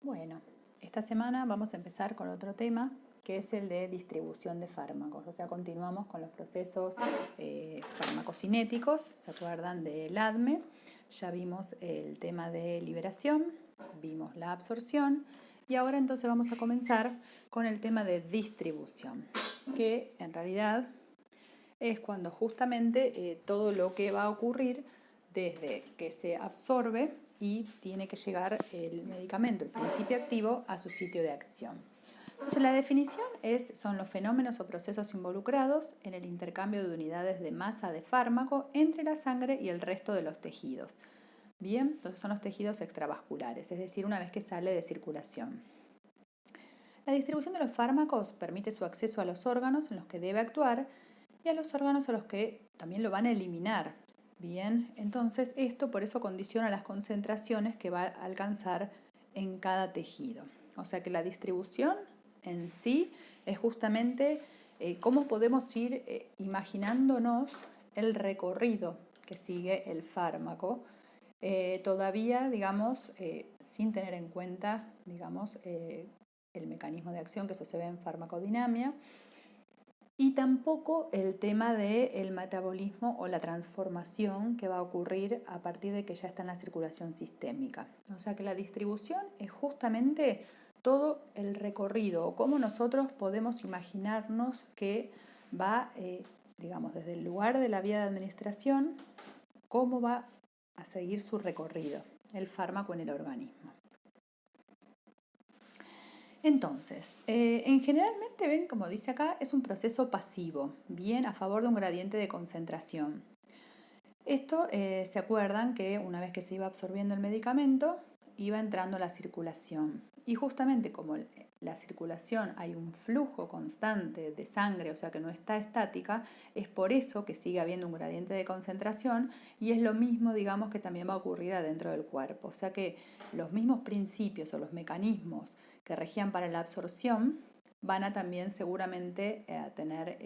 Bueno, esta semana vamos a empezar con otro tema que es el de distribución de fármacos. O sea, continuamos con los procesos farmacocinéticos. ¿Se acuerdan del ADME? Ya vimos el tema de liberación, vimos la absorción y ahora entonces vamos a comenzar con el tema de distribución, que en realidad es cuando justamente todo lo que va a ocurrir desde que se absorbe y tiene que llegar el medicamento, el principio activo, a su sitio de acción. Entonces, la definición son los fenómenos o procesos involucrados en el intercambio de unidades de masa de fármaco entre la sangre y el resto de los tejidos. Bien, entonces son los tejidos extravasculares, es decir, una vez que sale de circulación. La distribución de los fármacos permite su acceso a los órganos en los que debe actuar y a los órganos a los que también lo van a eliminar. Bien, entonces esto por eso condiciona las concentraciones que va a alcanzar en cada tejido. O sea que la distribución en sí es justamente cómo podemos ir imaginándonos el recorrido que sigue el fármaco, todavía, digamos, sin tener en cuenta, digamos, el mecanismo de acción, que eso se ve en farmacodinamia, y tampoco el tema del metabolismo o la transformación que va a ocurrir a partir de que ya está en la circulación sistémica. O sea que la distribución es justamente todo el recorrido o cómo nosotros podemos imaginarnos que va, digamos, desde el lugar de la vía de administración, cómo va a seguir su recorrido el fármaco en el organismo. Entonces, generalmente ven, como dice acá, es un proceso pasivo, bien a favor de un gradiente de concentración. Esto se acuerdan que una vez que se iba absorbiendo el medicamento, iba entrando a la circulación. Y justamente como la circulación hay un flujo constante de sangre, o sea que no está estática, es por eso que sigue habiendo un gradiente de concentración y es lo mismo, digamos, que también va a ocurrir adentro del cuerpo. O sea que los mismos principios o los mecanismos que regían para la absorción van a también seguramente tener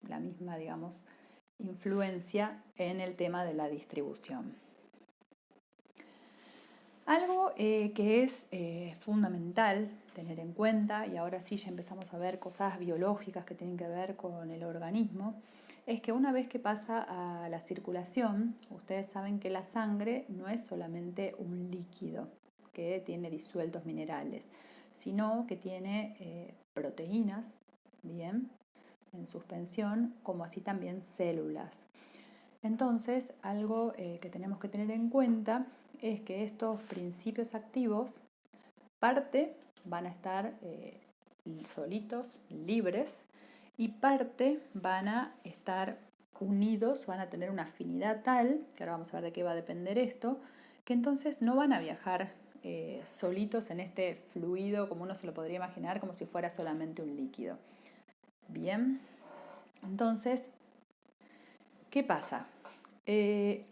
la misma, digamos, influencia en el tema de la distribución. Algo que es fundamental tener en cuenta, y ahora sí ya empezamos a ver cosas biológicas que tienen que ver con el organismo, es que una vez que pasa a la circulación, ustedes saben que la sangre no es solamente un líquido que tiene disueltos minerales, sino que tiene proteínas, bien, en suspensión, como así también células. Entonces, algo que tenemos que tener en cuenta es que estos principios activos, parte van a estar solitos, libres, y parte van a estar unidos, van a tener una afinidad tal, que ahora vamos a ver de qué va a depender esto, que entonces no van a viajar solitos en este fluido como uno se lo podría imaginar, como si fuera solamente un líquido. Bien, entonces, ¿qué pasa?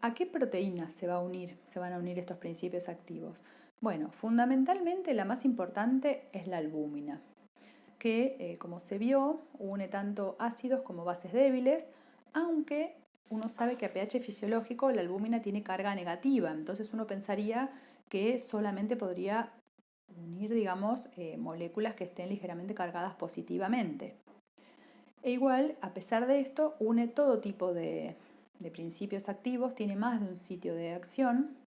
¿A qué proteínas se van a unir estos principios activos? Bueno, fundamentalmente la más importante es la albúmina, que como se vio, une tanto ácidos como bases débiles, aunque uno sabe que a pH fisiológico la albúmina tiene carga negativa, entonces uno pensaría que solamente podría unir, digamos, moléculas que estén ligeramente cargadas positivamente. E igual, a pesar de esto, une todo tipo de principios activos, tiene más de un sitio de acción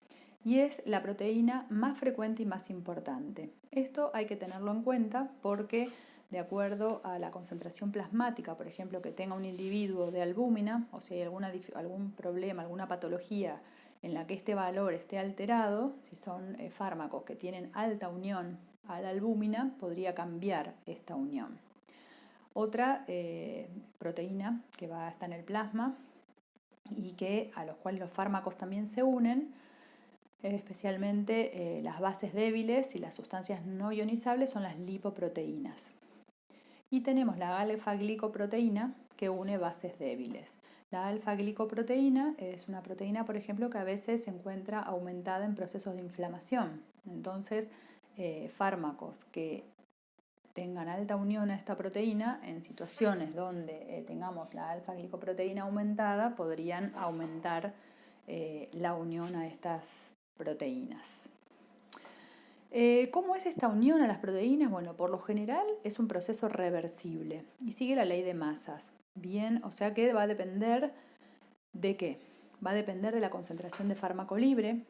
y es la proteína más frecuente y más importante. Esto hay que tenerlo en cuenta porque de acuerdo a la concentración plasmática, por ejemplo, que tenga un individuo de albúmina, o si hay algún problema, alguna patología en la que este valor esté alterado, si son fármacos que tienen alta unión a la albúmina, podría cambiar esta unión. Otra proteína que va a estar en el plasma y que a los cuales los fármacos también se unen, especialmente las bases débiles y las sustancias no ionizables, son las lipoproteínas. Y tenemos la alfa-glicoproteína que une bases débiles. La alfa-glicoproteína es una proteína, por ejemplo, que a veces se encuentra aumentada en procesos de inflamación. Entonces, fármacos que tengan alta unión a esta proteína, en situaciones donde tengamos la alfa-glicoproteína aumentada, podrían aumentar la unión a estas proteínas. ¿Cómo es esta unión a las proteínas? Bueno, por lo general es un proceso reversible y sigue la ley de masas. Bien, o sea que va a depender de qué. Va a depender de la concentración de fármaco libre,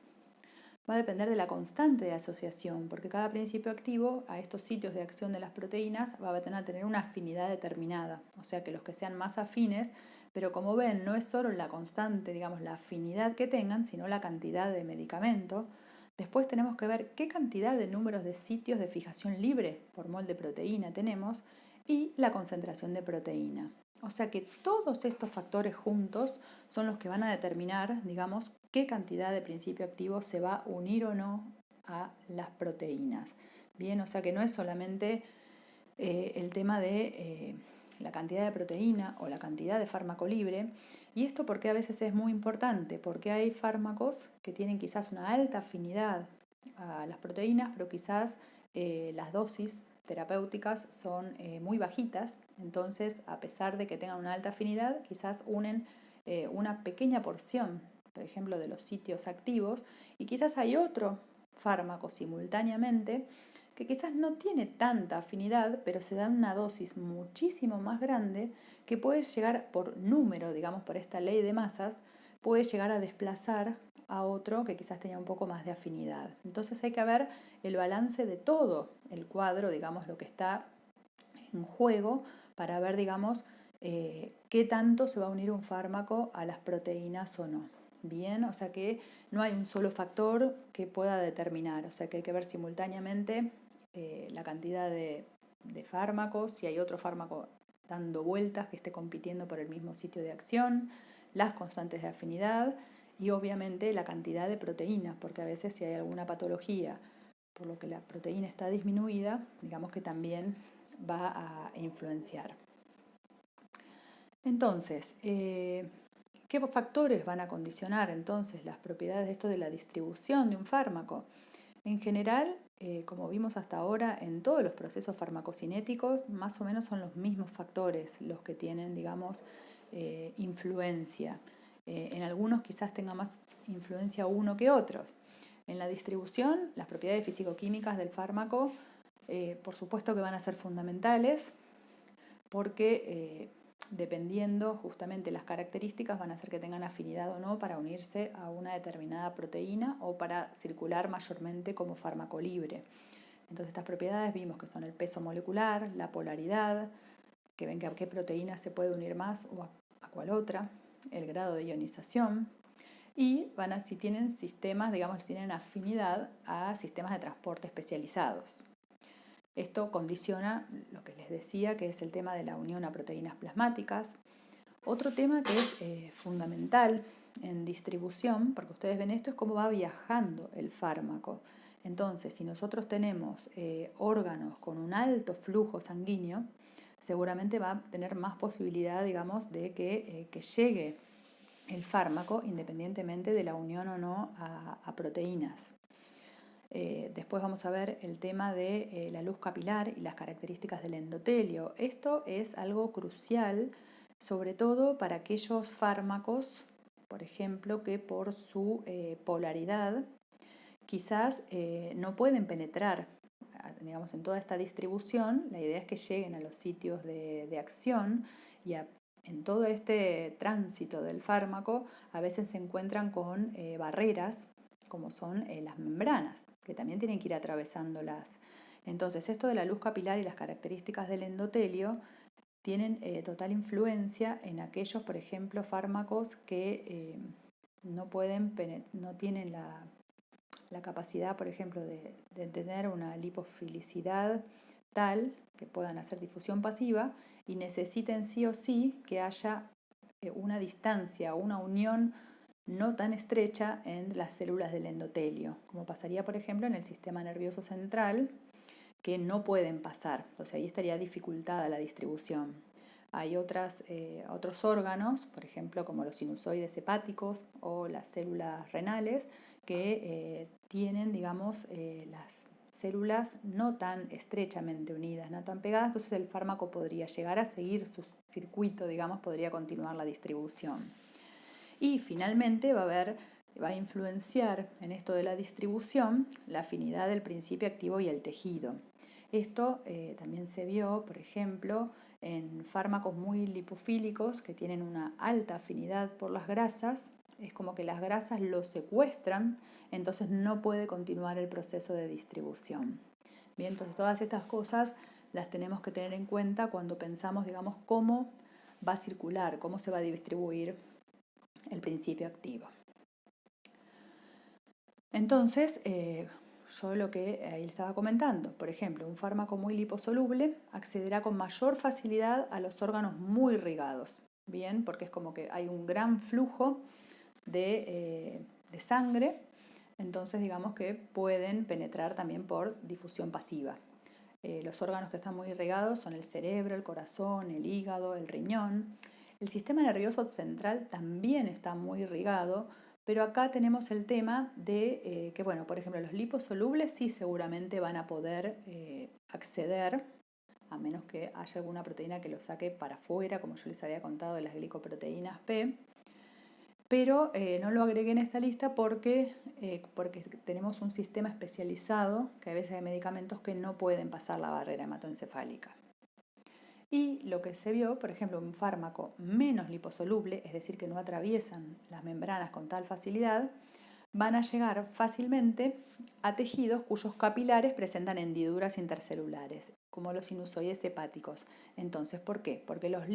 va a depender de la constante de asociación, porque cada principio activo a estos sitios de acción de las proteínas va a tener una afinidad determinada. O sea que los que sean más afines, pero como ven, no es solo la constante, digamos, la afinidad que tengan, sino la cantidad de medicamento. Después tenemos que ver qué cantidad de números de sitios de fijación libre por mol de proteína tenemos y la concentración de proteína. O sea que todos estos factores juntos son los que van a determinar, digamos, qué cantidad de principio activo se va a unir o no a las proteínas. Bien, o sea que no es solamente el tema de la cantidad de proteína o la cantidad de fármaco libre. Y esto porque a veces es muy importante, porque hay fármacos que tienen quizás una alta afinidad a las proteínas, pero quizás las dosis terapéuticas son muy bajitas, entonces a pesar de que tengan una alta afinidad, quizás unen una pequeña porción, por ejemplo, de los sitios activos, y quizás hay otro fármaco simultáneamente que quizás no tiene tanta afinidad, pero se da una dosis muchísimo más grande que puede llegar por número, digamos, por esta ley de masas, puede llegar a desplazar a otro que quizás tenía un poco más de afinidad. Entonces hay que ver el balance de todo el cuadro, digamos, lo que está en juego para ver, digamos, qué tanto se va a unir un fármaco a las proteínas o no. Bien, o sea que no hay un solo factor que pueda determinar, o sea que hay que ver simultáneamente la cantidad de fármacos, si hay otro fármaco dando vueltas que esté compitiendo por el mismo sitio de acción, las constantes de afinidad y obviamente la cantidad de proteínas, porque a veces si hay alguna patología por lo que la proteína está disminuida, digamos que también va a influenciar. Entonces, ¿qué factores van a condicionar entonces las propiedades de esto de la distribución de un fármaco? En general, como vimos hasta ahora, en todos los procesos farmacocinéticos, más o menos son los mismos factores los que tienen, digamos, influencia. En algunos quizás tenga más influencia uno que otros. En la distribución, las propiedades físico-químicas del fármaco, por supuesto que van a ser fundamentales, porque dependiendo justamente las características van a hacer que tengan afinidad o no para unirse a una determinada proteína o para circular mayormente como fármaco libre. Entonces estas propiedades vimos que son el peso molecular, la polaridad, que ven que a qué proteína se puede unir más o a cuál otra, el grado de ionización y si tienen sistemas, digamos, tienen afinidad a sistemas de transporte especializados. Esto condiciona lo que les decía, que es el tema de la unión a proteínas plasmáticas. Otro tema que es fundamental en distribución, porque ustedes ven esto, es cómo va viajando el fármaco. Entonces, si nosotros tenemos órganos con un alto flujo sanguíneo, seguramente va a tener más posibilidad, digamos, de que llegue el fármaco independientemente de la unión o no a proteínas. Después vamos a ver el tema de la luz capilar y las características del endotelio. Esto es algo crucial, sobre todo para aquellos fármacos, por ejemplo, que por su polaridad quizás no pueden penetrar, digamos, en toda esta distribución. La idea es que lleguen a los sitios de acción y en todo este tránsito del fármaco a veces se encuentran con barreras como son las membranas, que también tienen que ir atravesándolas. Entonces, esto de la luz capilar y las características del endotelio tienen total influencia en aquellos, por ejemplo, fármacos que no tienen la capacidad, por ejemplo, de tener una lipofilicidad tal que puedan hacer difusión pasiva y necesiten sí o sí que haya una distancia, una unión no tan estrecha en las células del endotelio, como pasaría, por ejemplo, en el sistema nervioso central, que no pueden pasar. Entonces ahí estaría dificultada la distribución. Hay otros órganos, por ejemplo, como los sinusoides hepáticos o las células renales, que tienen, digamos, las células no tan estrechamente unidas, no tan pegadas, entonces el fármaco podría llegar a seguir su circuito, digamos, podría continuar la distribución. Y finalmente va a haber va a influenciar en esto de la distribución la afinidad del principio activo y el tejido. Esto también se vio, por ejemplo, en fármacos muy lipofílicos que tienen una alta afinidad por las grasas. Es como que las grasas lo secuestran, entonces no puede continuar el proceso de distribución. Bien, entonces todas estas cosas las tenemos que tener en cuenta cuando pensamos, digamos, cómo va a circular, cómo se va a distribuir el principio activo. Entonces, yo lo que ahí le estaba comentando, por ejemplo, un fármaco muy liposoluble accederá con mayor facilidad a los órganos muy irrigados, bien, porque es como que hay un gran flujo de sangre, entonces digamos que pueden penetrar también por difusión pasiva. Los órganos que están muy irrigados son el cerebro, el corazón, el hígado, el riñón. El sistema nervioso central también está muy irrigado, pero acá tenemos el tema de que, bueno, por ejemplo, los liposolubles sí seguramente van a poder acceder, a menos que haya alguna proteína que lo saque para afuera, como yo les había contado de las glicoproteínas P. Pero no lo agregué en esta lista porque tenemos un sistema especializado, que a veces hay medicamentos que no pueden pasar la barrera hematoencefálica. Y lo que se vio, por ejemplo, un fármaco menos liposoluble, es decir, que no atraviesan las membranas con tal facilidad, van a llegar fácilmente a tejidos cuyos capilares presentan hendiduras intercelulares, como los sinusoides hepáticos. Entonces, ¿por qué? Porque los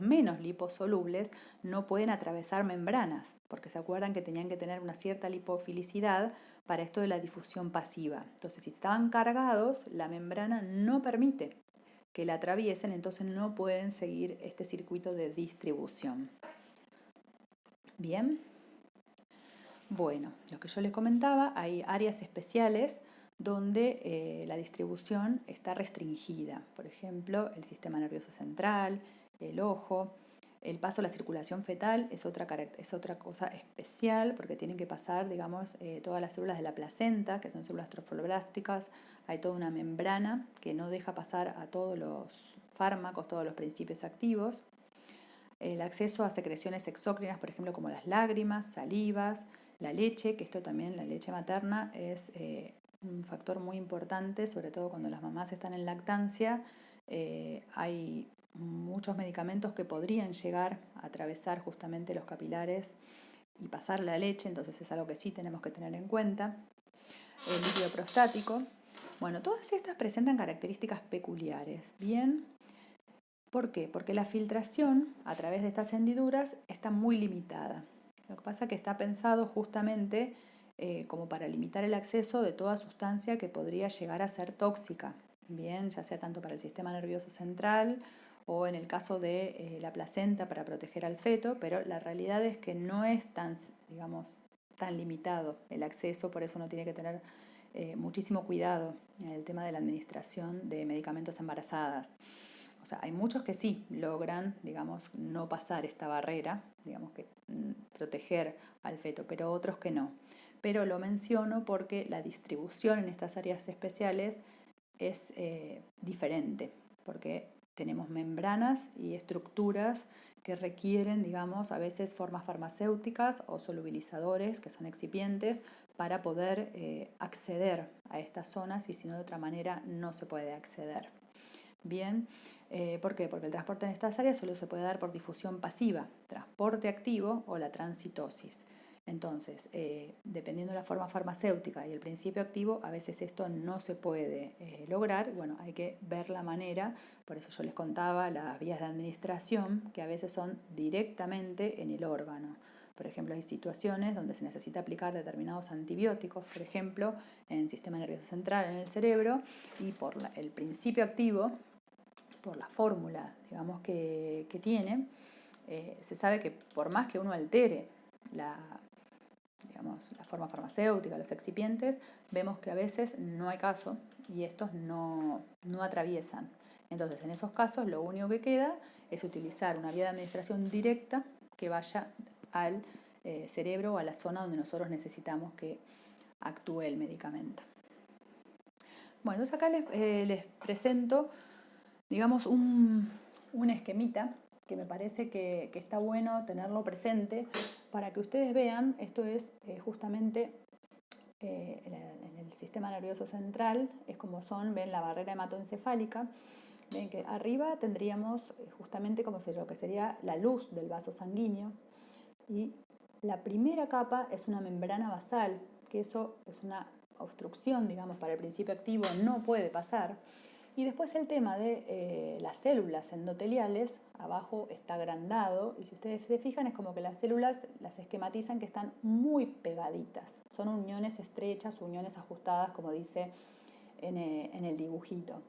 menos liposolubles no pueden atravesar membranas, porque se acuerdan que tenían que tener una cierta lipofilicidad para esto de la difusión pasiva. Entonces, si estaban cargados, la membrana no permite que la atraviesen, entonces no pueden seguir este circuito de distribución. Bien. Bueno, lo que yo les comentaba, hay áreas especiales donde la distribución está restringida. Por ejemplo, el sistema nervioso central, el ojo. El paso a la circulación fetal es otra cosa especial porque tienen que pasar, digamos, todas las células de la placenta, que son células trofoblásticas. Hay toda una membrana que no deja pasar a todos los fármacos, todos los principios activos. El acceso a secreciones exócrinas, por ejemplo, como las lágrimas, salivas, la leche, que esto también, la leche materna, es un factor muy importante, sobre todo cuando las mamás están en lactancia. Hay muchos medicamentos que podrían llegar a atravesar justamente los capilares y pasar la leche, entonces es algo que sí tenemos que tener en cuenta. El líquido prostático. Bueno, todas estas presentan características peculiares, ¿bien? ¿Por qué? Porque la filtración a través de estas hendiduras está muy limitada. Lo que pasa es que está pensado justamente como para limitar el acceso de toda sustancia que podría llegar a ser tóxica, bien, ya sea tanto para el sistema nervioso central o en el caso de la placenta para proteger al feto, pero la realidad es que no es tan, digamos, tan limitado el acceso, por eso uno tiene que tener muchísimo cuidado en el tema de la administración de medicamentos embarazadas. O sea, hay muchos que sí logran, digamos, no pasar esta barrera, digamos que proteger al feto, pero otros que no. Pero lo menciono porque la distribución en estas áreas especiales es diferente, porque tenemos membranas y estructuras que requieren, digamos, a veces formas farmacéuticas o solubilizadores, que son excipientes, para poder acceder a estas zonas y si no de otra manera no se puede acceder. Bien, ¿por qué? Porque el transporte en estas áreas solo se puede dar por difusión pasiva, transporte activo o la transitosis. Entonces, dependiendo de la forma farmacéutica y el principio activo, a veces esto no se puede lograr. Bueno, hay que ver la manera, por eso yo les contaba las vías de administración, que a veces son directamente en el órgano. Por ejemplo, hay situaciones donde se necesita aplicar determinados antibióticos, por ejemplo, en el sistema nervioso central, en el cerebro, y por el principio activo, por la fórmula, digamos, que tiene, se sabe que por más que uno altere la forma farmacéutica, los excipientes, vemos que a veces no hay caso y estos no atraviesan. Entonces, en esos casos, lo único que queda es utilizar una vía de administración directa que vaya al cerebro o a la zona donde nosotros necesitamos que actúe el medicamento. Bueno, entonces acá les presento, digamos, un esquemita que me parece que está bueno tenerlo presente para que ustedes vean, esto es justamente en el sistema nervioso central, es como son, ven la barrera hematoencefálica, ven que arriba tendríamos justamente como lo que sería la luz del vaso sanguíneo, y la primera capa es una membrana basal, que eso es una obstrucción, digamos, para el principio activo, no puede pasar. Y después el tema de las células endoteliales, abajo está agrandado, y si ustedes se fijan es como que las células las esquematizan que están muy pegaditas, son uniones estrechas, uniones ajustadas, como dice en el dibujito.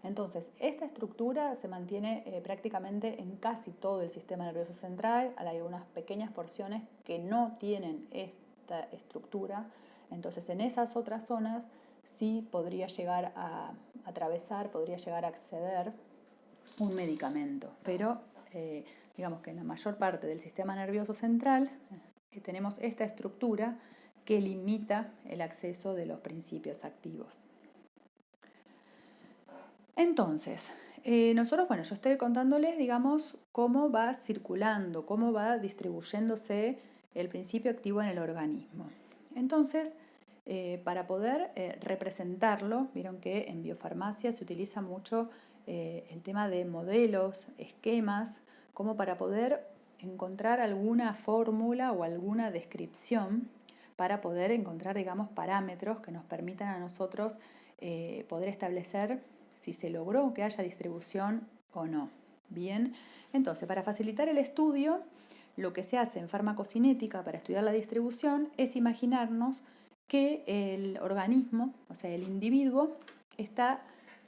Entonces, esta estructura se mantiene prácticamente en casi todo el sistema nervioso central. Hay unas pequeñas porciones que no tienen esta estructura. Entonces, en esas otras zonas sí podría llegar a atravesar, podría llegar a acceder un medicamento. Pero digamos que en la mayor parte del sistema nervioso central tenemos esta estructura que limita el acceso de los principios activos. Entonces, nosotros, bueno, yo estoy contándoles, digamos, cómo va circulando, cómo va distribuyéndose el principio activo en el organismo. Entonces, para poder representarlo, vieron que en biofarmacia se utiliza mucho el tema de modelos, esquemas, como para poder encontrar alguna fórmula o alguna descripción para poder encontrar, digamos, parámetros que nos permitan a nosotros poder establecer si se logró que haya distribución o no. Bien, entonces para facilitar el estudio, lo que se hace en farmacocinética para estudiar la distribución es imaginarnos que el organismo, o sea, el individuo, está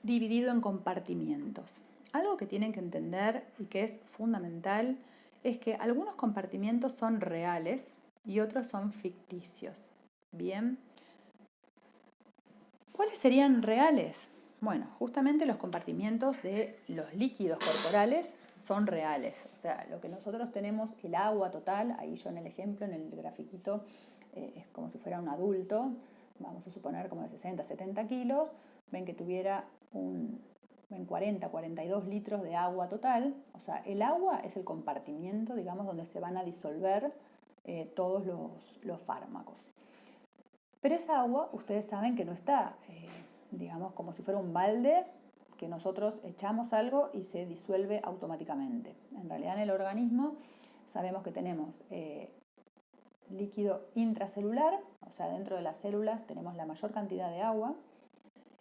dividido en compartimientos. Algo que tienen que entender y que es fundamental es que algunos compartimientos son reales y otros son ficticios. Bien, ¿cuáles serían reales? Bueno, justamente los compartimientos de los líquidos corporales son reales. O sea, lo que nosotros tenemos, el agua total, ahí yo en el ejemplo, en el grafiquito, es como si fuera un adulto, vamos a suponer como de 60, 70 kilos, ven que tuviera en 40, 42 litros de agua total. O sea, el agua es el compartimiento, digamos, donde se van a disolver todos los fármacos. Pero esa agua, ustedes saben que no está, digamos, como si fuera un balde que nosotros echamos algo y se disuelve automáticamente. En realidad en el organismo sabemos que tenemos líquido intracelular, o sea, dentro de las células tenemos la mayor cantidad de agua,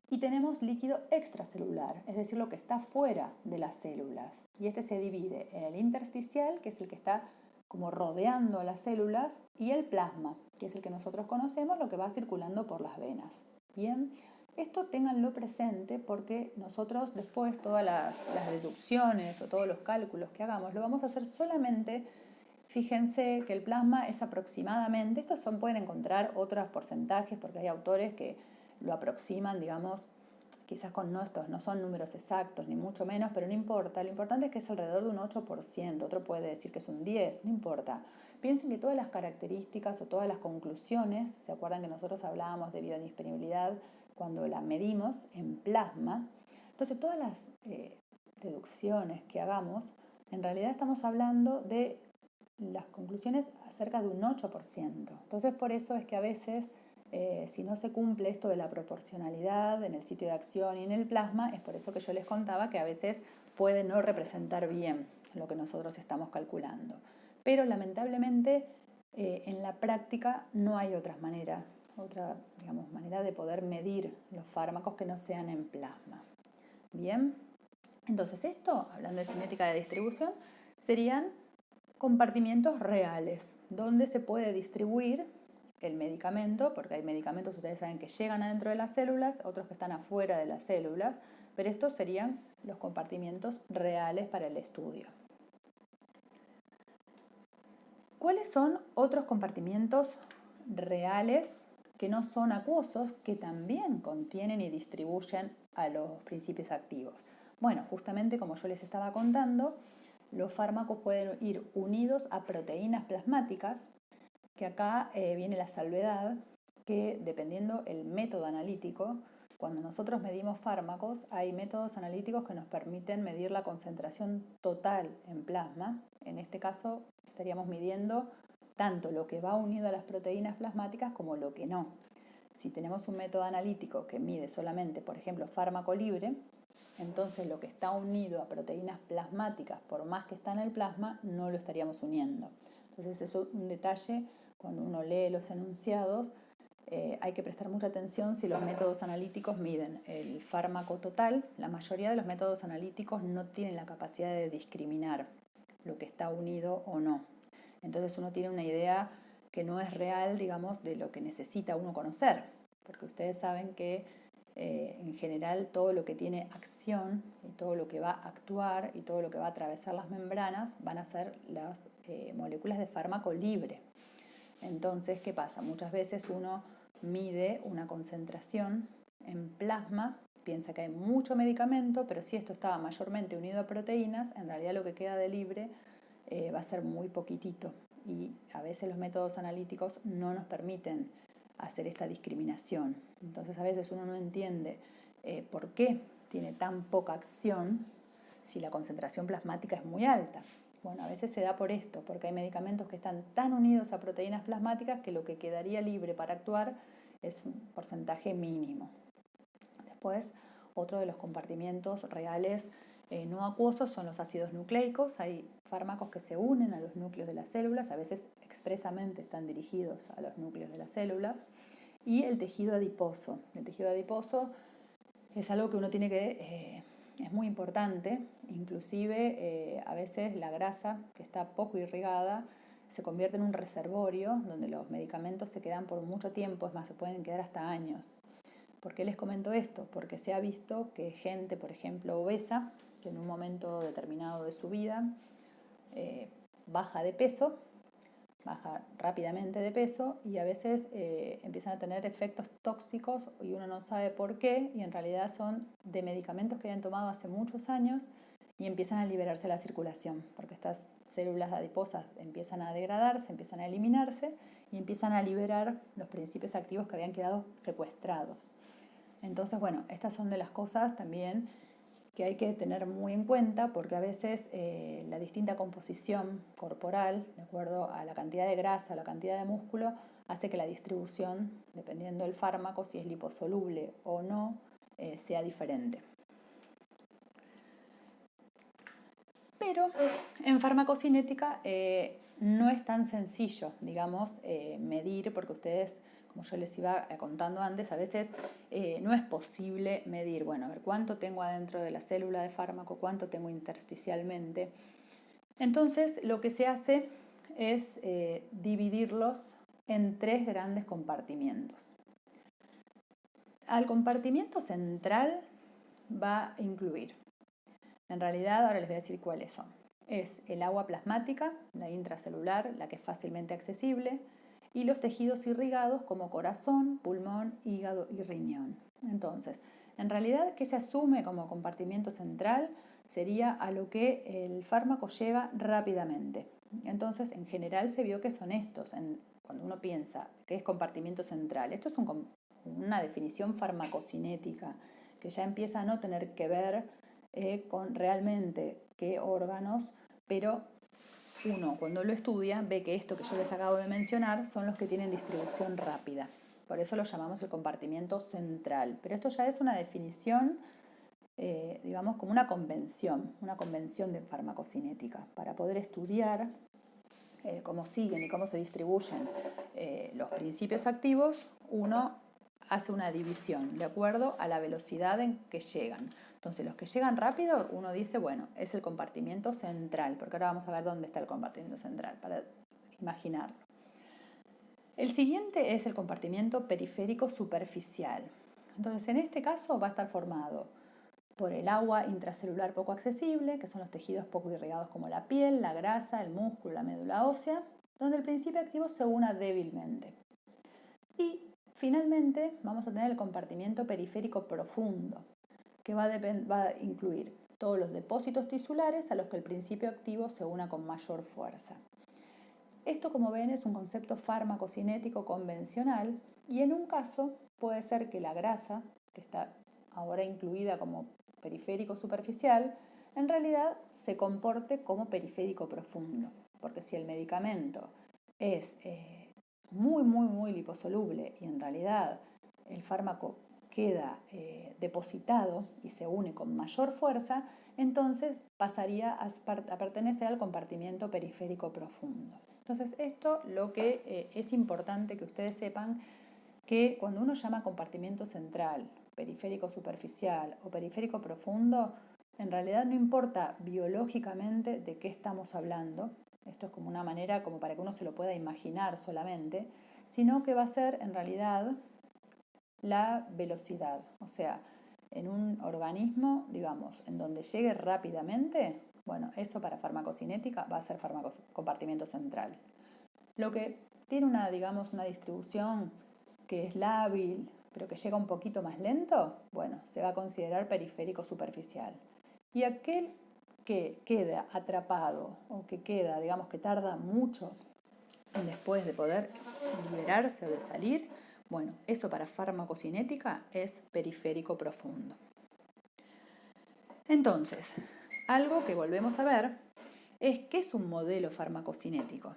y tenemos líquido extracelular, es decir, lo que está fuera de las células. Y este se divide en el intersticial, que es el que está como rodeando a las células, y el plasma, que es el que nosotros conocemos, lo que va circulando por las venas. Bien, esto ténganlo presente porque nosotros después todas las deducciones o todos los cálculos que hagamos lo vamos a hacer solamente. Fíjense que el plasma es aproximadamente, pueden encontrar otros porcentajes porque hay autores que lo aproximan, digamos, quizás con estos no son números exactos, ni mucho menos, pero no importa. Lo importante es que es alrededor de un 8%, otro puede decir que es un 10%, no importa. Piensen que todas las características o todas las conclusiones, ¿se acuerdan que nosotros hablábamos de biodisponibilidad cuando la medimos en plasma? Entonces todas las deducciones que hagamos, en realidad estamos hablando de las conclusiones acerca de un 8%. Entonces por eso es que a veces si no se cumple esto de la proporcionalidad en el sitio de acción y en el plasma, es por eso que yo les contaba que a veces puede no representar bien lo que nosotros estamos calculando. Pero lamentablemente en la práctica no hay otra manera de poder medir los fármacos que no sean en plasma. Bien, entonces esto, hablando de cinética de distribución, serían compartimientos reales, donde se puede distribuir el medicamento, porque hay medicamentos, ustedes saben, que llegan adentro de las células, otros que están afuera de las células, pero estos serían los compartimientos reales para el estudio. ¿Cuáles son otros compartimientos reales que no son acuosos, que también contienen y distribuyen a los principios activos? Bueno, justamente como yo les estaba contando, los fármacos pueden ir unidos a proteínas plasmáticas, que acá viene la salvedad, que dependiendo el método analítico, cuando nosotros medimos fármacos, hay métodos analíticos que nos permiten medir la concentración total en plasma. En este caso estaríamos midiendo tanto lo que va unido a las proteínas plasmáticas como lo que no. Si tenemos un método analítico que mide solamente, por ejemplo, fármaco libre, entonces lo que está unido a proteínas plasmáticas, por más que está en el plasma, no lo estaríamos uniendo. Entonces eso es un detalle cuando uno lee los enunciados. Hay que prestar mucha atención si los métodos analíticos miden el fármaco total. La mayoría de los métodos analíticos no tienen la capacidad de discriminar lo que está unido o no. Entonces uno tiene una idea que no es real, digamos, de lo que necesita uno conocer, porque ustedes saben que en general todo lo que tiene acción y todo lo que va a actuar y todo lo que va a atravesar las membranas van a ser las moléculas de fármaco libre. Entonces, ¿qué pasa? Muchas veces uno mide una concentración en plasma, piensa que hay mucho medicamento, pero si esto estaba mayormente unido a proteínas, en realidad lo que queda de libre va a ser muy poquitito. Y a veces los métodos analíticos no nos permiten hacer esta discriminación. Entonces a veces uno no entiende por qué tiene tan poca acción si la concentración plasmática es muy alta. Bueno, a veces se da por esto, porque hay medicamentos que están tan unidos a proteínas plasmáticas que lo que quedaría libre para actuar es un porcentaje mínimo. Después, otro de los compartimientos reales no acuosos son los ácidos nucleicos. Hay fármacos que se unen a los núcleos de las células, a veces expresamente están dirigidos a los núcleos de las células. Y el tejido adiposo. El tejido adiposo es algo que uno tiene que... es muy importante, inclusive a veces la grasa que está poco irrigada se convierte en un reservorio donde los medicamentos se quedan por mucho tiempo, es más, se pueden quedar hasta años. ¿Por qué les comento esto? Porque se ha visto que gente, por ejemplo, obesa, que en un momento determinado de su vida baja de peso, baja rápidamente de peso y a veces empiezan a tener efectos tóxicos y uno no sabe por qué y en realidad son de medicamentos que habían tomado hace muchos años y empiezan a liberarse a la circulación porque estas células adiposas empiezan a degradarse, empiezan a eliminarse y empiezan a liberar los principios activos que habían quedado secuestrados. Entonces, bueno, estas son de las cosas también que hay que tener muy en cuenta porque a veces la distinta composición corporal, de acuerdo a la cantidad de grasa o la cantidad de músculo, hace que la distribución, dependiendo del fármaco, si es liposoluble o no, sea diferente. Pero en farmacocinética no es tan sencillo, digamos, medir, porque ustedes, como yo les iba contando antes, a veces no es posible medir, bueno, a ver cuánto tengo adentro de la célula de fármaco, cuánto tengo intersticialmente. Entonces, lo que se hace es dividirlos en 3 grandes compartimientos. Al compartimiento central va a incluir, en realidad ahora les voy a decir cuáles son. Es el agua plasmática, la intracelular, la que es fácilmente accesible, y los tejidos irrigados como corazón, pulmón, hígado y riñón. Entonces, en realidad, ¿qué se asume como compartimiento central? Sería a lo que el fármaco llega rápidamente. Entonces, en general se vio que son estos, cuando uno piensa que es compartimiento central. Esto es una definición farmacocinética que ya empieza a no tener que ver con realmente qué órganos, pero uno cuando lo estudia ve que esto que yo les acabo de mencionar son los que tienen distribución rápida. Por eso lo llamamos el compartimiento central. Pero esto ya es una definición, digamos, como una convención de farmacocinética. Para poder estudiar cómo siguen y cómo se distribuyen los principios activos, uno hace una división de acuerdo a la velocidad en que llegan. Entonces, los que llegan rápido, uno dice, bueno, es el compartimiento central, porque ahora vamos a ver dónde está el compartimiento central, para imaginarlo. El siguiente es el compartimiento periférico superficial. Entonces, en este caso va a estar formado por el agua intracelular poco accesible, que son los tejidos poco irrigados como la piel, la grasa, el músculo, la médula ósea, donde el principio activo se una débilmente. Y finalmente vamos a tener el compartimiento periférico profundo, que va a incluir todos los depósitos tisulares a los que el principio activo se una con mayor fuerza. Esto, como ven, es un concepto farmacocinético convencional y en un caso puede ser que la grasa, que está ahora incluida como periférico superficial, en realidad se comporte como periférico profundo, porque si el medicamento es muy, muy, muy liposoluble y en realidad el fármaco queda depositado y se une con mayor fuerza, entonces pasaría a pertenecer al compartimiento periférico profundo. Entonces esto lo que es importante que ustedes sepan, que cuando uno llama compartimiento central, periférico superficial o periférico profundo, en realidad no importa biológicamente de qué estamos hablando, esto es como una manera como para que uno se lo pueda imaginar solamente, sino que va a ser en realidad la velocidad. O sea, en un organismo, digamos, en donde llegue rápidamente, bueno, eso para farmacocinética va a ser compartimiento central. Lo que tiene una, digamos, una distribución que es lábil, pero que llega un poquito más lento, bueno, se va a considerar periférico superficial. Y aquel que queda atrapado o que queda, digamos, que tarda mucho después de poder liberarse o de salir, bueno, eso para farmacocinética es periférico profundo. Entonces, algo que volvemos a ver es qué es un modelo farmacocinético.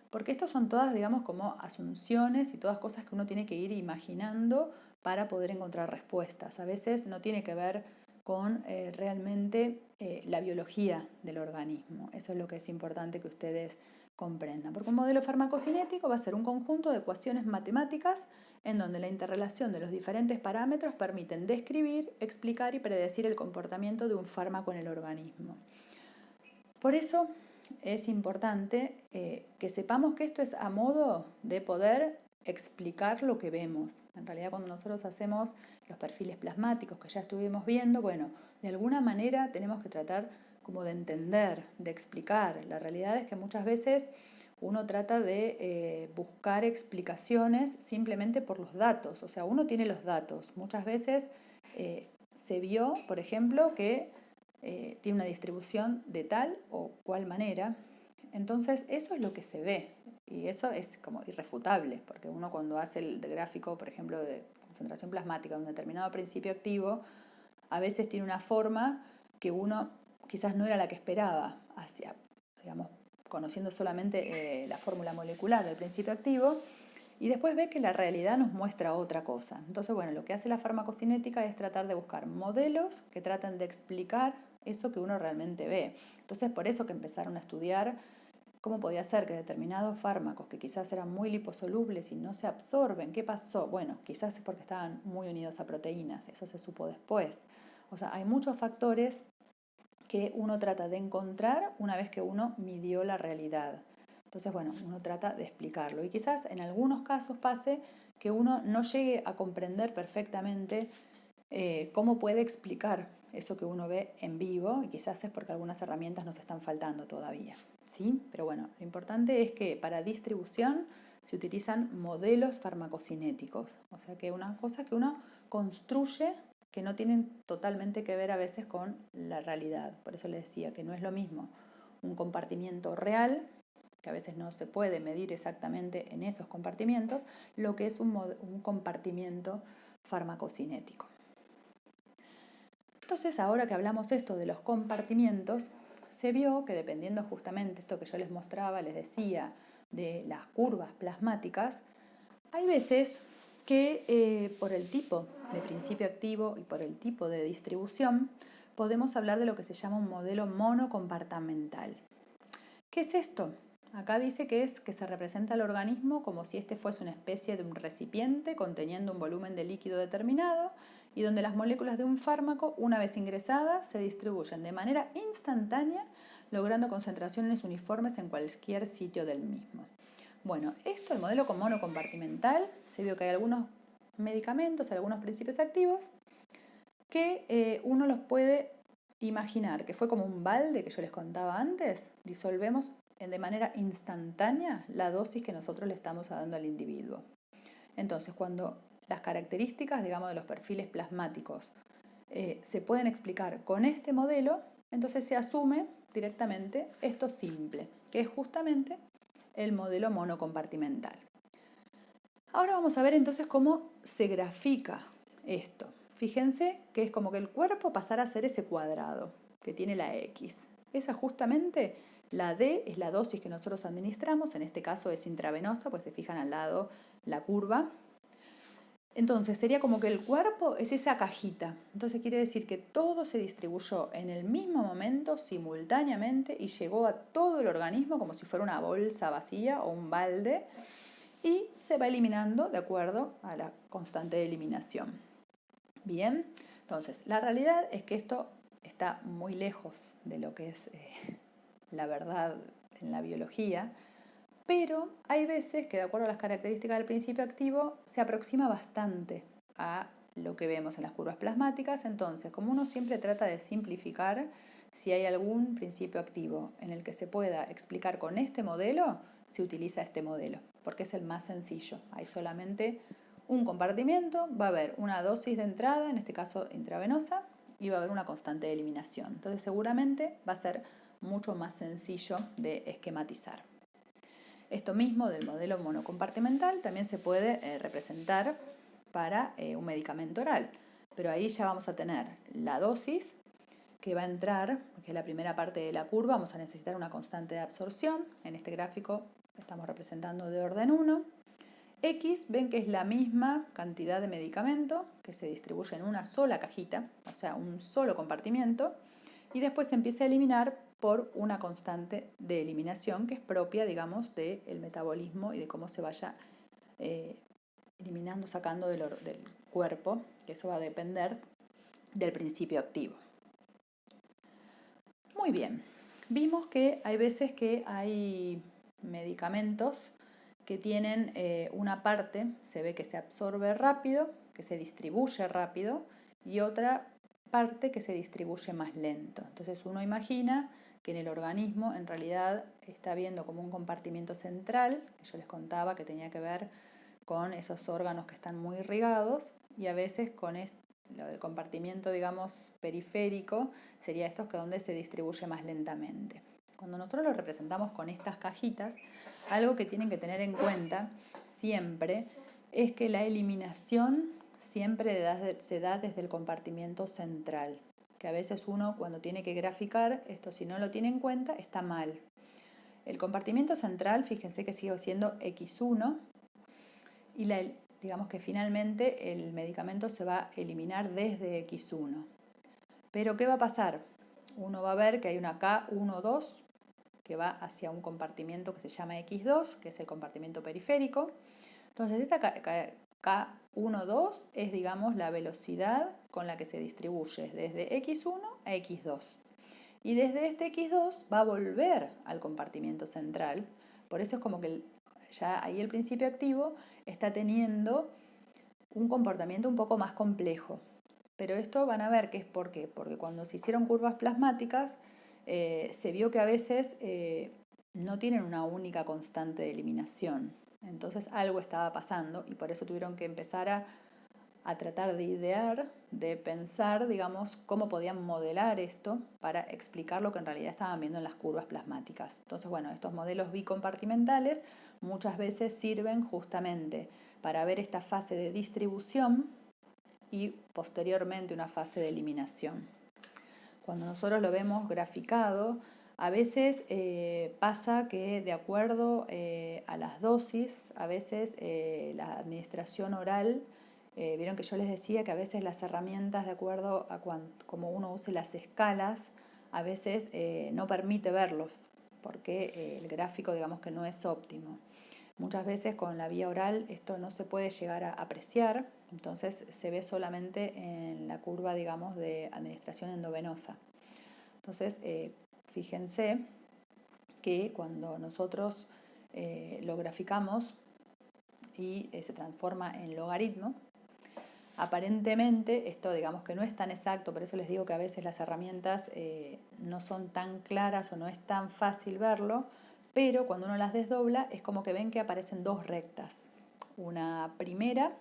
Porque estos son todas, digamos, como asunciones y todas cosas que uno tiene que ir imaginando para poder encontrar respuestas. A veces no tiene que ver con realmente la biología del organismo. Eso es lo que es importante que ustedes comprendan. Porque un modelo farmacocinético va a ser un conjunto de ecuaciones matemáticas en donde la interrelación de los diferentes parámetros permiten describir, explicar y predecir el comportamiento de un fármaco en el organismo. Por eso es importante que sepamos que esto es a modo de poder explicar lo que vemos. En realidad, cuando nosotros hacemos los perfiles plasmáticos que ya estuvimos viendo, bueno, de alguna manera tenemos que tratar como de entender, de explicar. La realidad es que muchas veces uno trata de buscar explicaciones simplemente por los datos. O sea, uno tiene los datos. Muchas veces se vio, por ejemplo, que tiene una distribución de tal o cual manera. Entonces eso es lo que se ve y eso es como irrefutable, porque uno cuando hace el gráfico, por ejemplo, de concentración plasmática de un determinado principio activo, a veces tiene una forma que uno quizás no era la que esperaba, hacia, digamos, conociendo solamente la fórmula molecular del principio activo, y después ve que la realidad nos muestra otra cosa. Entonces, bueno, lo que hace la farmacocinética es tratar de buscar modelos que traten de explicar eso que uno realmente ve. Entonces, por eso que empezaron a estudiar cómo podía ser que determinados fármacos que quizás eran muy liposolubles y no se absorben, ¿qué pasó? Bueno, quizás es porque estaban muy unidos a proteínas, eso se supo después. O sea, hay muchos factores que uno trata de encontrar una vez que uno midió la realidad. Entonces, bueno, uno trata de explicarlo y quizás en algunos casos pase que uno no llegue a comprender perfectamente cómo puede explicar eso que uno ve en vivo y quizás es porque algunas herramientas nos están faltando todavía, ¿sí? Pero bueno, lo importante es que para distribución se utilizan modelos farmacocinéticos, o sea que una cosa que uno construye que no tienen totalmente que ver a veces con la realidad. Por eso les decía que no es lo mismo un compartimiento real, que a veces no se puede medir exactamente en esos compartimientos, lo que es un compartimiento farmacocinético. Entonces, ahora que hablamos esto de los compartimientos, se vio que dependiendo justamente esto que yo les mostraba, les decía, de las curvas plasmáticas, hay veces que por el tipo de principio activo y por el tipo de distribución, podemos hablar de lo que se llama un modelo monocompartimental. ¿Qué es esto? Acá dice que es que se representa el organismo como si este fuese una especie de un recipiente conteniendo un volumen de líquido determinado y donde las moléculas de un fármaco, una vez ingresadas, se distribuyen de manera instantánea, logrando concentraciones uniformes en cualquier sitio del mismo. Bueno, esto, el modelo monocompartimental, se vio que hay algunos medicamentos, algunos principios activos, que uno los puede imaginar, que fue como un balde que yo les contaba antes, disolvemos de manera instantánea la dosis que nosotros le estamos dando al individuo. Entonces, cuando las características, digamos, de los perfiles plasmáticos se pueden explicar con este modelo, entonces se asume directamente esto simple, que es justamente el modelo monocompartimental. Ahora vamos a ver entonces cómo se grafica esto. Fíjense que es como que el cuerpo pasara a ser ese cuadrado que tiene la X. Esa justamente La D es la dosis que nosotros administramos, en este caso es intravenosa, pues se fijan al lado la curva. Entonces sería como que el cuerpo es esa cajita. Entonces quiere decir que todo se distribuyó en el mismo momento, simultáneamente, y llegó a todo el organismo como si fuera una bolsa vacía o un balde, y se va eliminando de acuerdo a la constante de eliminación. Bien, entonces la realidad es que esto está muy lejos de lo que es la verdad en la biología, pero hay veces que de acuerdo a las características del principio activo se aproxima bastante a lo que vemos en las curvas plasmáticas. Entonces, como uno siempre trata de simplificar, si hay algún principio activo en el que se pueda explicar con este modelo, se utiliza este modelo, porque es el más sencillo. Hay solamente un compartimiento, va a haber una dosis de entrada, en este caso intravenosa, y va a haber una constante de eliminación. Entonces seguramente va a ser mucho más sencillo de esquematizar. Esto mismo del modelo monocompartimental también se puede representar para un medicamento oral, pero ahí ya vamos a tener la dosis que va a entrar, que es la primera parte de la curva, vamos a necesitar una constante de absorción. En este gráfico estamos representando de orden 1. X, ven que es la misma cantidad de medicamento que se distribuye en una sola cajita, o sea, un solo compartimiento, y después se empieza a eliminar por una constante de eliminación que es propia, digamos, del metabolismo y de cómo se vaya eliminando, sacando del cuerpo, que eso va a depender del principio activo. Muy bien, vimos que hay veces que hay medicamentos que tienen una parte, se ve que se absorbe rápido, que se distribuye rápido, y otra parte que se distribuye más lento. Entonces uno imagina que en el organismo en realidad está viendo como un compartimiento central, que yo les contaba que tenía que ver con esos órganos que están muy irrigados, y a veces con lo del compartimiento, digamos, periférico, sería esto que donde se distribuye más lentamente. Cuando nosotros lo representamos con estas cajitas, algo que tienen que tener en cuenta siempre es que la eliminación siempre se da desde el compartimiento central, que a veces uno cuando tiene que graficar, esto si no lo tiene en cuenta, está mal. El compartimiento central, fíjense que sigue siendo X1 y digamos que finalmente el medicamento se va a eliminar desde X1. Pero ¿qué va a pasar? Uno va a ver que hay una K12 que va hacia un compartimiento que se llama X2, que es el compartimento periférico. Entonces esta K12 es, digamos, la velocidad con la que se distribuye desde X1 a X2. Y desde este X2 va a volver al compartimento central. Por eso es como que ya ahí el principio activo está teniendo un comportamiento un poco más complejo. Pero esto van a ver que es por qué. Porque cuando se hicieron curvas plasmáticas, se vio que a veces no tienen una única constante de eliminación. Entonces algo estaba pasando y por eso tuvieron que empezar a tratar de idear, de pensar, digamos, cómo podían modelar esto para explicar lo que en realidad estaban viendo en las curvas plasmáticas. Entonces, bueno, estos modelos bicompartimentales muchas veces sirven justamente para ver esta fase de distribución y posteriormente una fase de eliminación. Cuando nosotros lo vemos graficado, a veces pasa que de acuerdo a las dosis, a veces la administración oral, vieron que yo les decía que a veces las herramientas, de acuerdo a cómo uno use las escalas, a veces no permite verlos, porque el gráfico digamos que no es óptimo. Muchas veces con la vía oral esto no se puede llegar a apreciar, entonces se ve solamente en la curva, digamos, de administración endovenosa. Entonces, fíjense que cuando nosotros lo graficamos y se transforma en logaritmo, aparentemente esto digamos que no es tan exacto, por eso les digo que a veces las herramientas no son tan claras o no es tan fácil verlo, pero cuando uno las desdobla es como que ven que aparecen dos rectas. Una primera,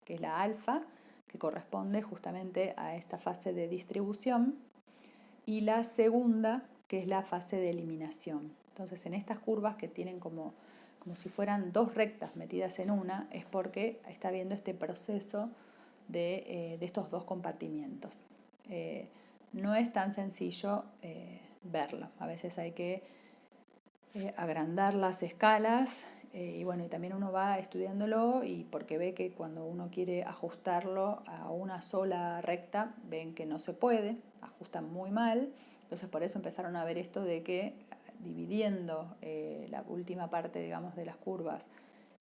que es la alfa, que corresponde justamente a esta fase de distribución, y la segunda, que es la fase de eliminación. Entonces en estas curvas que tienen como si fueran dos rectas metidas en una, es porque está viendo este proceso de estos dos compartimientos. No es tan sencillo verlo, a veces hay que agrandar las escalas y bueno, y también uno va estudiándolo y porque ve que cuando uno quiere ajustarlo a una sola recta, ven que no se puede, ajustan muy mal, entonces por eso empezaron a ver esto de que dividiendo la última parte, digamos, de las curvas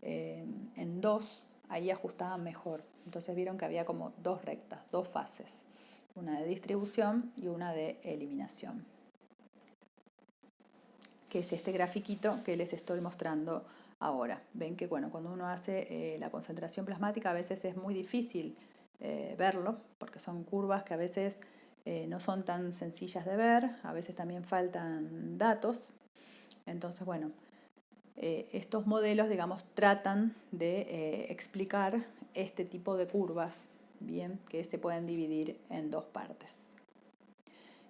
en dos, ahí ajustaban mejor. Entonces vieron que había como dos rectas, dos fases, una de distribución y una de eliminación, que es este grafiquito que les estoy mostrando ahora. Ven que bueno, cuando uno hace la concentración plasmática a veces es muy difícil verlo, porque son curvas que a veces no son tan sencillas de ver, a veces también faltan datos. Entonces, bueno, estos modelos, digamos, tratan de explicar este tipo de curvas, bien, que se pueden dividir en dos partes.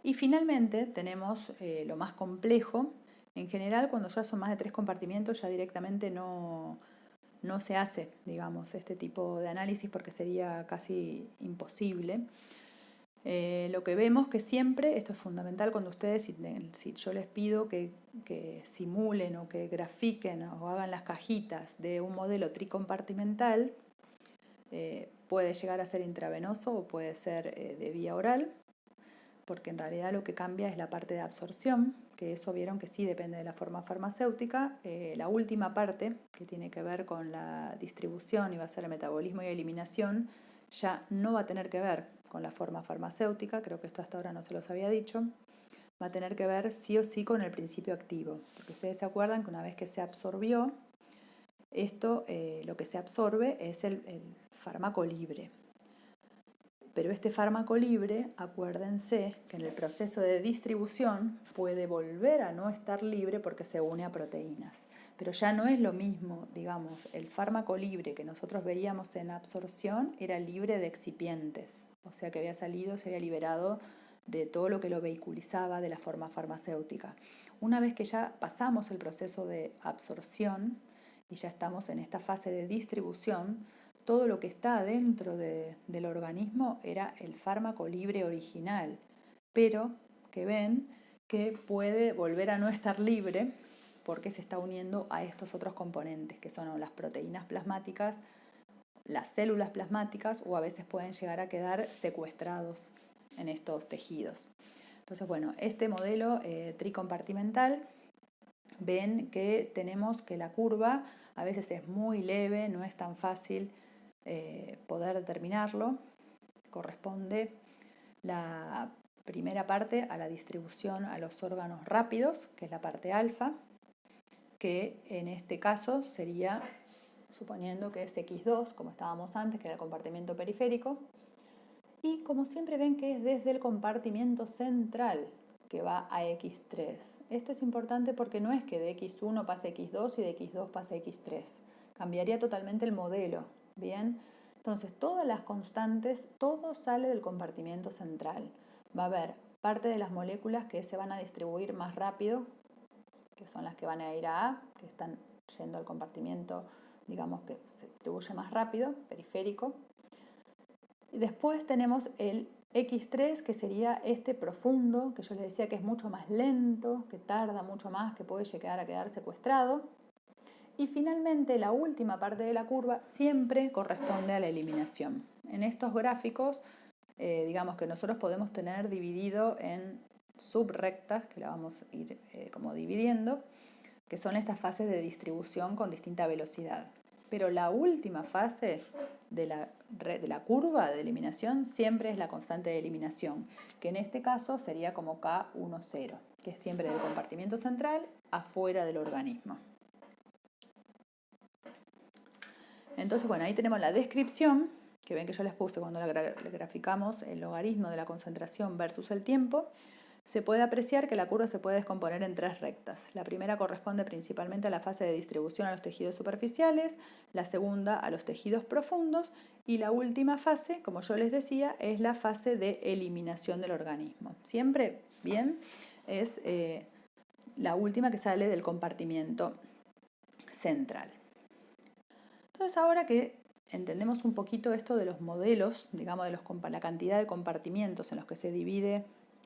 Y finalmente tenemos lo más complejo. En general, cuando ya son más de 3 compartimientos, ya directamente no se hace, digamos, este tipo de análisis porque sería casi imposible. Lo que vemos que siempre, esto es fundamental cuando ustedes, si yo les pido que simulen o que grafiquen o hagan las cajitas de un modelo tricompartimental, puede llegar a ser intravenoso o puede ser de vía oral, porque en realidad lo que cambia es la parte de absorción, que eso vieron que sí depende de la forma farmacéutica. La última parte, que tiene que ver con la distribución y va a ser el metabolismo y eliminación, ya no va a tener que ver con la forma farmacéutica, creo que esto hasta ahora no se los había dicho, va a tener que ver sí o sí con el principio activo, porque ustedes se acuerdan que una vez que se absorbió, esto lo que se absorbe es el fármaco libre. Pero este fármaco libre, acuérdense que en el proceso de distribución puede volver a no estar libre porque se une a proteínas. Pero ya no es lo mismo, digamos, el fármaco libre que nosotros veíamos en absorción era libre de excipientes, o sea que había salido, se había liberado de todo lo que lo vehiculizaba de la forma farmacéutica. Una vez que ya pasamos el proceso de absorción y ya estamos en esta fase de distribución, todo lo que está dentro del organismo era el fármaco libre original, pero que ven que puede volver a no estar libre porque se está uniendo a estos otros componentes, que son las proteínas plasmáticas, las células plasmáticas, o a veces pueden llegar a quedar secuestrados en estos tejidos. Entonces, bueno, este modelo tricompartimental, ven que tenemos que la curva a veces es muy leve, no es tan fácil poder determinarlo. Corresponde la primera parte a la distribución a los órganos rápidos, que es la parte alfa, que en este caso sería, suponiendo que es X2, como estábamos antes, que era el compartimiento periférico, y como siempre ven que es desde el compartimiento central que va a X3. Esto es importante porque no es que de X1 pase X2 y de X2 pase X3. Cambiaría totalmente el modelo, ¿bien? Entonces, todas las constantes, todo sale del compartimiento central. Va a haber parte de las moléculas que se van a distribuir más rápido, que son las que van a ir a A, que están yendo al compartimiento, digamos, que se distribuye más rápido, periférico. Y después tenemos el X3, que sería este profundo, que yo les decía que es mucho más lento, que tarda mucho más, que puede llegar a quedar secuestrado. Y finalmente la última parte de la curva siempre corresponde a la eliminación. En estos gráficos, digamos que nosotros podemos tener dividido en subrectas, que la vamos a ir como dividiendo, que son estas fases de distribución con distinta velocidad. Pero la última fase de la curva de eliminación siempre es la constante de eliminación, que en este caso sería como K10, que es siempre del compartimiento central afuera del organismo. Entonces, bueno, ahí tenemos la descripción, que ven que yo les puse cuando graficamos el logaritmo de la concentración versus el tiempo. Se puede apreciar que la curva se puede descomponer en 3 rectas. La primera corresponde principalmente a la fase de distribución a los tejidos superficiales, la segunda a los tejidos profundos y la última fase, como yo les decía, es la fase de eliminación del organismo. Siempre, bien, es la última que sale del compartimiento central. Entonces, ahora que entendemos un poquito esto de los modelos, digamos, de la cantidad de compartimientos en los que se divide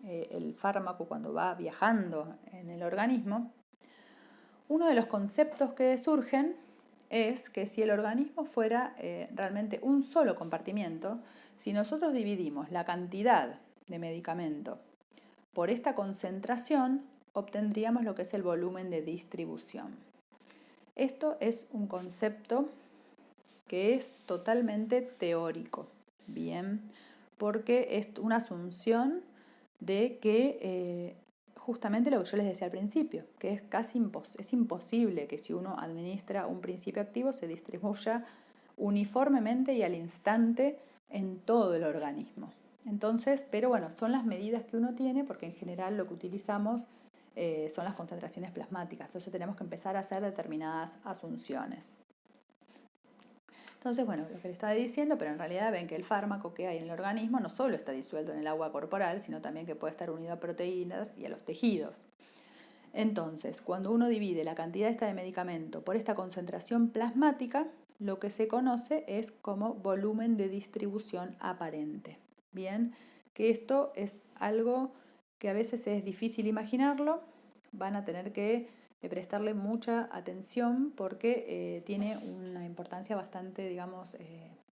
el fármaco cuando va viajando en el organismo, uno de los conceptos que surgen es que si el organismo fuera realmente un solo compartimiento, si nosotros dividimos la cantidad de medicamento por esta concentración, obtendríamos lo que es el volumen de distribución. Esto es un concepto que es totalmente teórico, ¿bien? Porque es una asunción de que justamente lo que yo les decía al principio, que es casi es imposible que si uno administra un principio activo se distribuya uniformemente y al instante en todo el organismo. Entonces, pero bueno, son las medidas que uno tiene porque en general lo que utilizamos son las concentraciones plasmáticas, entonces tenemos que empezar a hacer determinadas asunciones. Entonces, bueno, lo que le estaba diciendo, pero en realidad ven que el fármaco que hay en el organismo no solo está disuelto en el agua corporal, sino también que puede estar unido a proteínas y a los tejidos. Entonces, cuando uno divide la cantidad esta de medicamento por esta concentración plasmática, lo que se conoce es como volumen de distribución aparente. Bien, que esto es algo que a veces es difícil imaginarlo, van a tener que prestarle mucha atención porque tiene una importancia bastante, digamos,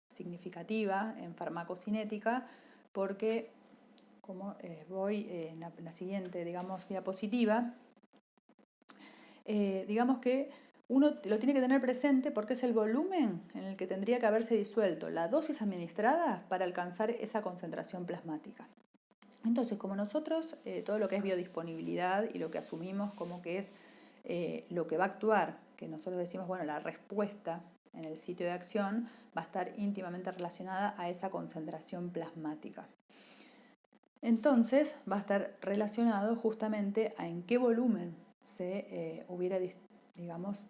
significativa en farmacocinética, porque como voy en la siguiente, digamos, diapositiva, digamos que uno lo tiene que tener presente porque es el volumen en el que tendría que haberse disuelto la dosis administrada para alcanzar esa concentración plasmática. Entonces, como nosotros, todo lo que es biodisponibilidad y lo que asumimos como que es lo que va a actuar, que nosotros decimos, bueno, la respuesta en el sitio de acción va a estar íntimamente relacionada a esa concentración plasmática. Entonces, va a estar relacionado justamente a en qué volumen se hubiera, digamos,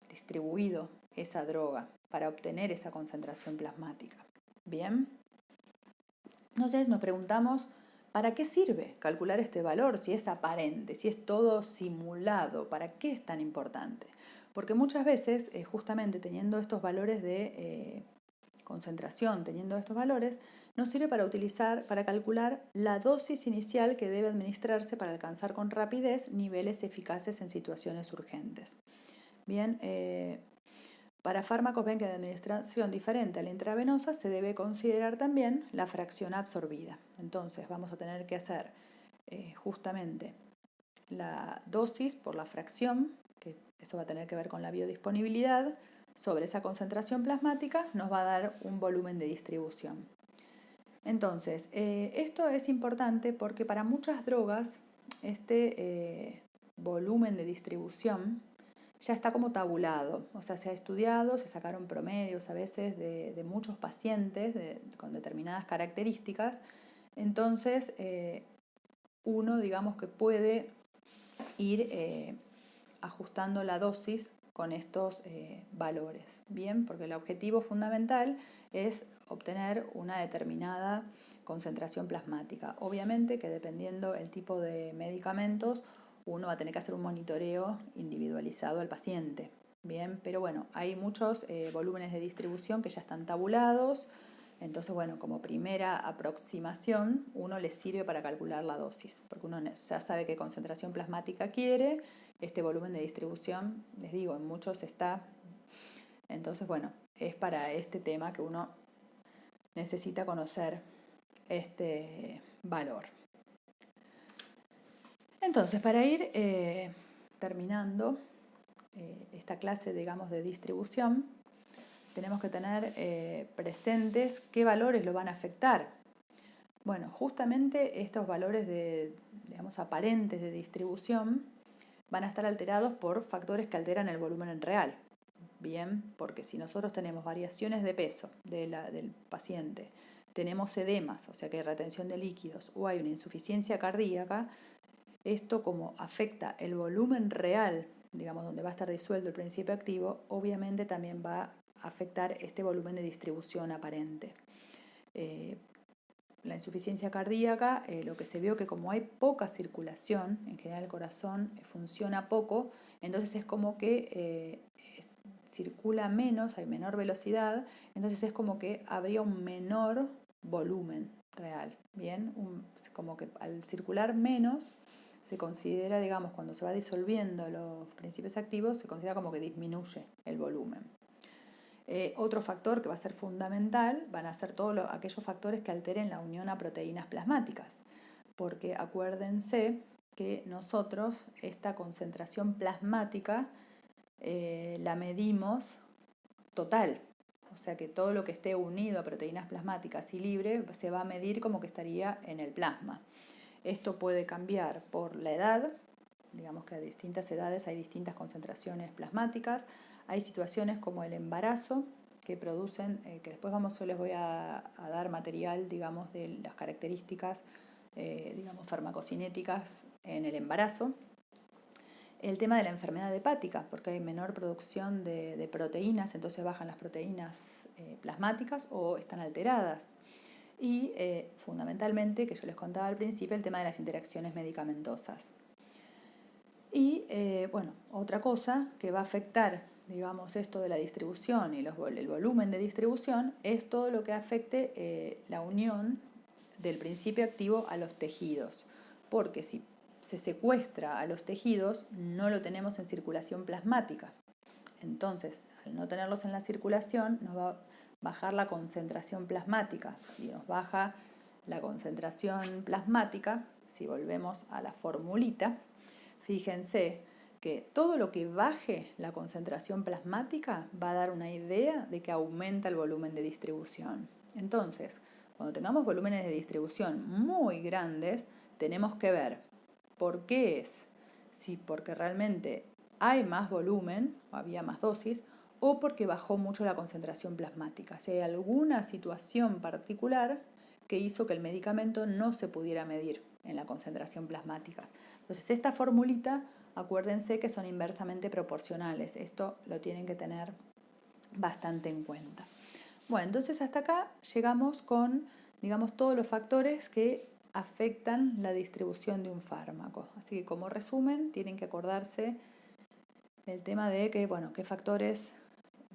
distribuido esa droga para obtener esa concentración plasmática. Bien. Entonces nos preguntamos, ¿para qué sirve calcular este valor si es aparente, si es todo simulado? ¿Para qué es tan importante? Porque muchas veces, justamente teniendo estos valores de concentración, teniendo estos valores, nos sirve para calcular la dosis inicial que debe administrarse para alcanzar con rapidez niveles eficaces en situaciones urgentes. Bien, para fármacos ven que de administración diferente a la intravenosa se debe considerar también la fracción absorbida. Entonces vamos a tener que hacer justamente la dosis por la fracción, que eso va a tener que ver con la biodisponibilidad, sobre esa concentración plasmática nos va a dar un volumen de distribución. Entonces, esto es importante porque para muchas drogas este volumen de distribución ya está como tabulado, o sea, se ha estudiado, se sacaron promedios a veces de muchos pacientes con determinadas características, entonces uno, digamos que puede ir ajustando la dosis con estos valores, ¿bien? Porque el objetivo fundamental es obtener una determinada concentración plasmática. Obviamente que dependiendo el tipo de medicamentos, uno va a tener que hacer un monitoreo individualizado al paciente, ¿bien? Pero bueno, hay muchos volúmenes de distribución que ya están tabulados, entonces, bueno, como primera aproximación, uno le sirve para calcular la dosis, porque uno ya sabe qué concentración plasmática quiere, este volumen de distribución, les digo, en muchos está. Entonces, bueno, es para este tema que uno necesita conocer este valor. Entonces, para ir terminando esta clase, digamos, de distribución, tenemos que tener presentes qué valores lo van a afectar. Bueno, justamente estos valores digamos, aparentes de distribución van a estar alterados por factores que alteran el volumen en real. Bien, porque si nosotros tenemos variaciones de peso del paciente, tenemos edemas, o sea que hay retención de líquidos, o hay una insuficiencia cardíaca, esto como afecta el volumen real, digamos, donde va a estar disuelto el principio activo, obviamente también va a afectar este volumen de distribución aparente. La insuficiencia cardíaca, lo que se vio que como hay poca circulación, en general el corazón funciona poco, entonces es como que circula menos, hay menor velocidad, entonces es como que habría un menor volumen real, ¿bien? Como que al circular menos, se considera, digamos, cuando se va disolviendo los principios activos, se considera como que disminuye el volumen. Otro factor que va a ser fundamental van a ser todos aquellos factores que alteren la unión a proteínas plasmáticas, porque acuérdense que nosotros esta concentración plasmática la medimos total, o sea que todo lo que esté unido a proteínas plasmáticas y libre se va a medir como que estaría en el plasma. Esto puede cambiar por la edad, digamos que a distintas edades hay distintas concentraciones plasmáticas, hay situaciones como el embarazo que producen, que después yo les voy a dar material, digamos, de las características, digamos, farmacocinéticas en el embarazo. El tema de la enfermedad hepática, porque hay menor producción de proteínas, entonces bajan las proteínas plasmáticas o están alteradas. Y fundamentalmente, que yo les contaba al principio, el tema de las interacciones medicamentosas. Y bueno, otra cosa que va a afectar, digamos, esto de la distribución y el volumen de distribución es todo lo que afecte la unión del principio activo a los tejidos, porque si se secuestra a los tejidos no lo tenemos en circulación plasmática. Entonces, al no tenerlos en la circulación, nos va a bajar la concentración plasmática. Si nos baja la concentración plasmática, si volvemos a la formulita, fíjense que todo lo que baje la concentración plasmática va a dar una idea de que aumenta el volumen de distribución. Entonces, cuando tengamos volúmenes de distribución muy grandes, tenemos que ver por qué es. Si porque realmente hay más volumen, o había más dosis, o porque bajó mucho la concentración plasmática. Si hay alguna situación particular que hizo que el medicamento no se pudiera medir en la concentración plasmática. Entonces, esta formulita, acuérdense que son inversamente proporcionales. Esto lo tienen que tener bastante en cuenta. Bueno, entonces hasta acá llegamos con, digamos, todos los factores que afectan la distribución de un fármaco. Así que como resumen, tienen que acordarse el tema de que, bueno, qué factores,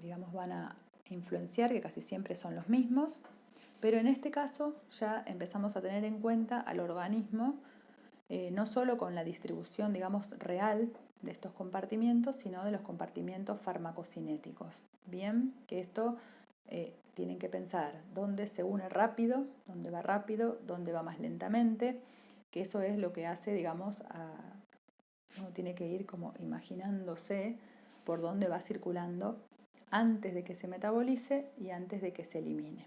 digamos, van a influenciar, que casi siempre son los mismos, pero en este caso ya empezamos a tener en cuenta al organismo, no solo con la distribución, digamos, real de estos compartimientos, sino de los compartimientos farmacocinéticos. Bien, que esto tienen que pensar dónde se une rápido, dónde va más lentamente, que eso es lo que hace, digamos, uno tiene que ir como imaginándose por dónde va circulando antes de que se metabolice y antes de que se elimine.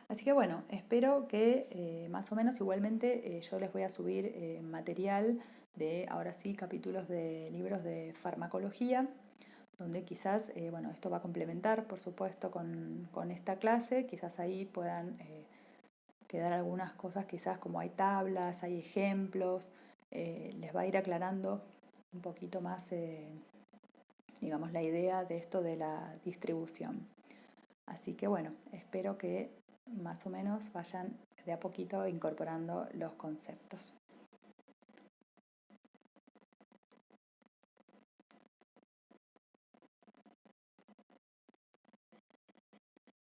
Así que bueno, espero que más o menos igualmente yo les voy a subir material de, ahora sí, capítulos de libros de farmacología, donde quizás, bueno, esto va a complementar, por supuesto, con esta clase, quizás ahí puedan quedar algunas cosas, quizás como hay tablas, hay ejemplos, les va a ir aclarando un poquito más, digamos, la idea de esto de la distribución. Así que bueno, espero que más o menos vayan de a poquito incorporando los conceptos.